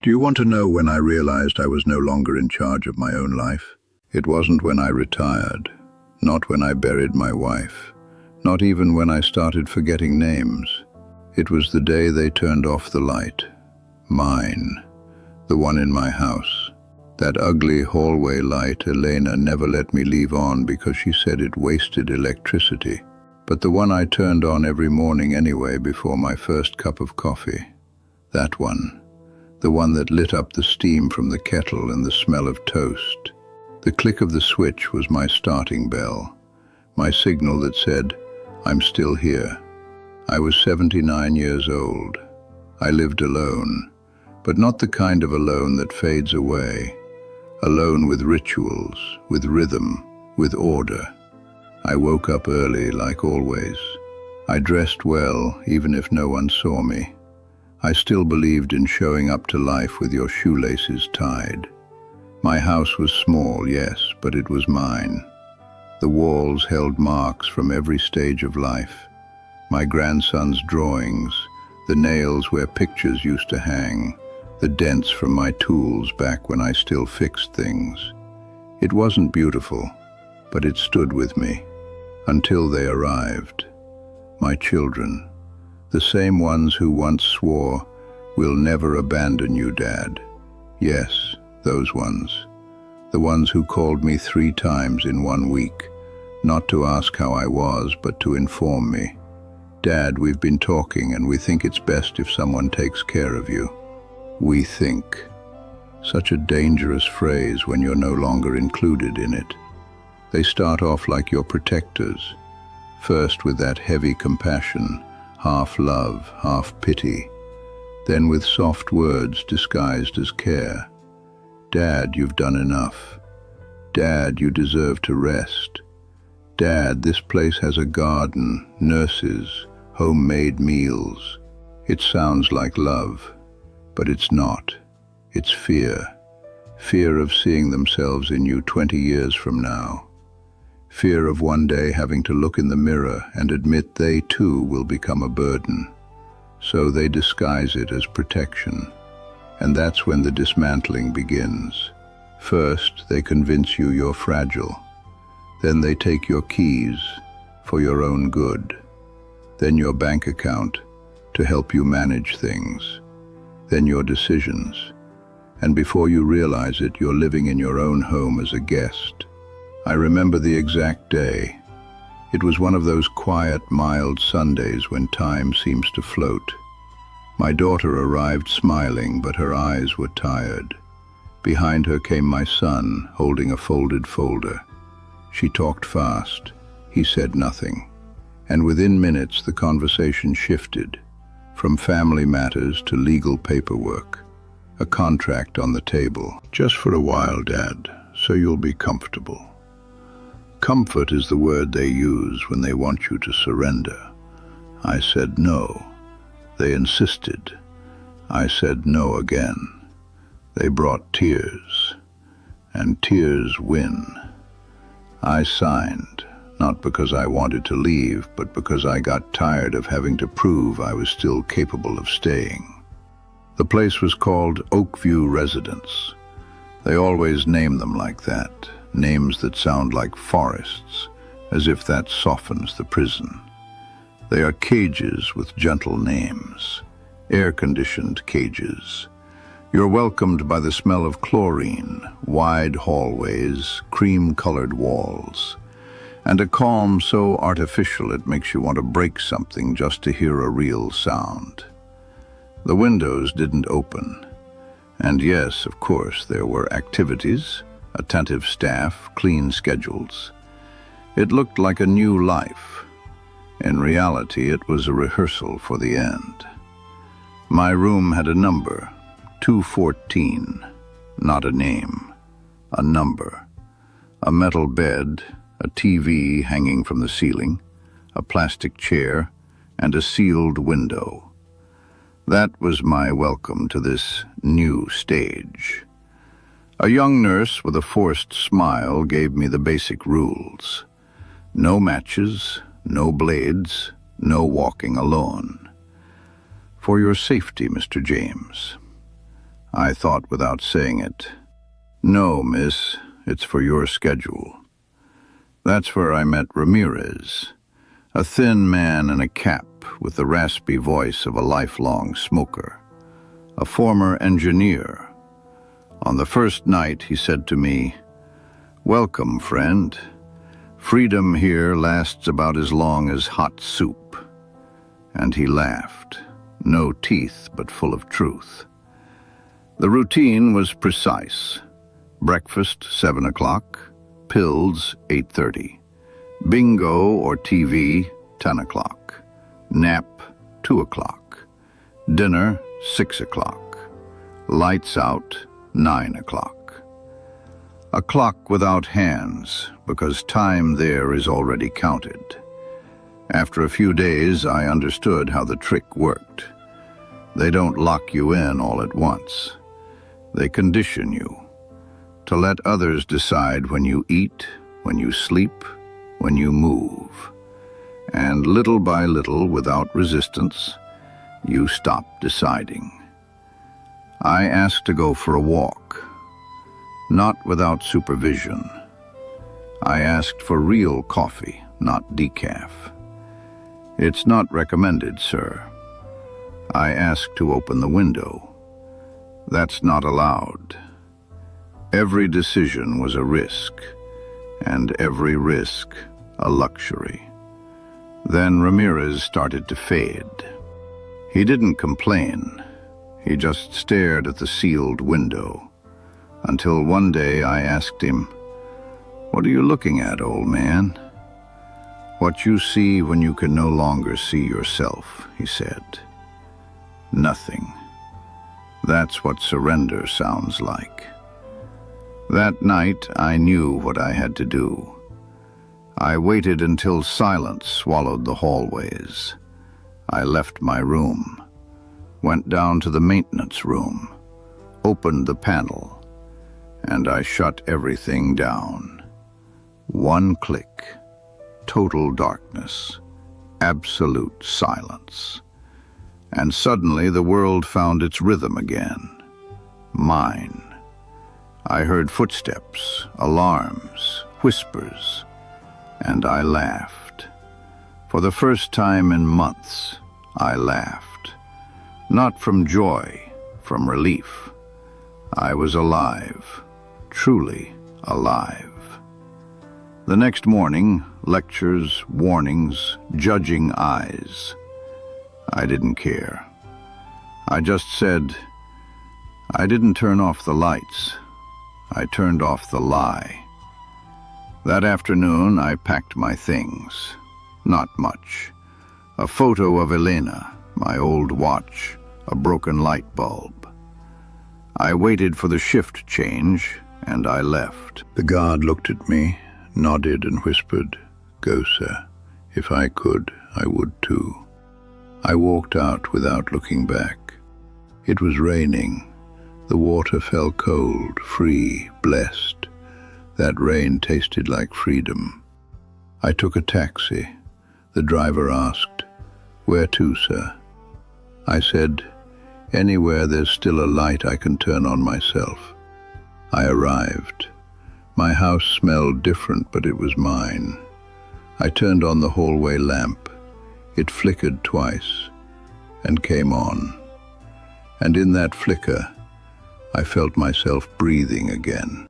Do you want to know when I realized I was no longer in charge of my own life? It wasn't when I retired, not when I buried my wife, not even when I started forgetting names. It was the day they turned off the light. Mine, the one in my house. That ugly hallway light Elena never let me leave on because she said it wasted electricity. But the one I turned on every morning anyway before my first cup of coffee. That one. The one that lit up the steam from the kettle and the smell of toast. The click of the switch was my starting bell, my signal that said, I'm still here. I was 79 years old. I lived alone, but not the kind of alone that fades away. Alone with rituals, with rhythm, with order. I woke up early, like always. I dressed well, even if no one saw me. I still believed in showing up to life with your shoelaces tied. My house was small, yes, but it was mine. The walls held marks from every stage of life. My grandson's drawings, the nails where pictures used to hang, the dents from my tools back when I still fixed things. It wasn't beautiful, but it stood with me. Until they arrived. My children, the same ones who once swore, we'll never abandon you, Dad. Yes, those ones. The ones who called me 3 times in 1 week, not to ask how I was, but to inform me. Dad, we've been talking and we think it's best if someone takes care of you. We think. Such a dangerous phrase when you're no longer included in it. They start off like your protectors, first with that heavy compassion, half love, half pity, then with soft words disguised as care. Dad, you've done enough. Dad, you deserve to rest. Dad, this place has a garden, nurses, homemade meals. It sounds like love, but it's not. It's fear. Fear of seeing themselves in you 20 years from now. Fear of one day having to look in the mirror and admit they too will become a burden. So they disguise it as protection. And that's when the dismantling begins. First, they convince you you're fragile. Then they take your keys for your own good. Then your bank account to help you manage things. Then your decisions. And before you realize it, you're living in your own home as a guest. I remember the exact day. It was one of those quiet, mild Sundays when time seems to float. My daughter arrived smiling, but her eyes were tired. Behind her came my son, holding a folded folder. She talked fast. He said nothing. And within minutes, the conversation shifted, from family matters to legal paperwork. A contract on the table. Just for a while, Dad, so you'll be comfortable. Comfort is the word they use when they want you to surrender. I said no. They insisted. I said no again. They brought tears, and tears win. I signed, not because I wanted to leave, but because I got tired of having to prove I was still capable of staying. The place was called Oakview Residence. They always name them like that. Names that sound like forests, as if that softens the prison. They are cages with gentle names, air-conditioned cages. You're welcomed by the smell of chlorine, wide hallways, cream-colored walls, and a calm so artificial it makes you want to break something just to hear a real sound. The windows didn't open, and yes, of course, there were activities, attentive staff, clean schedules. It looked like a new life. In reality, it was a rehearsal for the end. My room had a number, 214, not a name, a number. A metal bed, a TV hanging from the ceiling, a plastic chair, and a sealed window. That was my welcome to this new stage. A young nurse with a forced smile gave me the basic rules. No matches, no blades, no walking alone. For your safety, Mr. James. I thought without saying it. "No, miss, it's for your schedule." That's where I met Ramirez, a thin man in a cap with the raspy voice of a lifelong smoker, a former engineer. On the first night, he said to me, "Welcome, friend. Freedom here lasts about as long as hot soup." And he laughed, no teeth but full of truth. The routine was precise. Breakfast, 7 o'clock. Pills, 8:30. Bingo or TV, 10 o'clock. Nap, 2 o'clock. Dinner, 6 o'clock. Lights out, 9 o'clock. A clock without hands, because time there is already counted. After a few days, I understood how the trick worked. They don't lock you in all at once. They condition you to let others decide when you eat, when you sleep, when you move. And little by little, without resistance, you stop deciding. I asked to go for a walk, not without supervision. I asked for real coffee, not decaf. "It's not recommended, sir." I asked to open the window. "That's not allowed." Every decision was a risk, and every risk a luxury. Then Ramirez started to fade. He didn't complain. He just stared at the sealed window, until one day I asked him, "What are you looking at, old man?" "What you see when you can no longer see yourself," he said. "Nothing. That's what surrender sounds like." That night, I knew what I had to do. I waited until silence swallowed the hallways. I left my room, went down to the maintenance room, opened the panel, and I shut everything down. One click, total darkness, absolute silence. And suddenly the world found its rhythm again. Mine. I heard footsteps, alarms, whispers, and I laughed. For the first time in months, I laughed. Not from joy, from relief. I was alive, truly alive. The next morning, lectures, warnings, judging eyes. I didn't care. I just said, I didn't turn off the lights. I turned off the lie. That afternoon, I packed my things. Not much. A photo of Elena, my old watch, a broken light bulb. I waited for the shift change, and I left. The guard looked at me, nodded and whispered, "Go, sir. If I could, I would too." I walked out without looking back. It was raining. The water fell cold, free, blessed. That rain tasted like freedom. I took a taxi. The driver asked, "Where to, sir?" I said, "Anywhere there's still a light I can turn on myself." I arrived. My house smelled different, but it was mine. I turned on the hallway lamp. It flickered twice and came on. And in that flicker, I felt myself breathing again.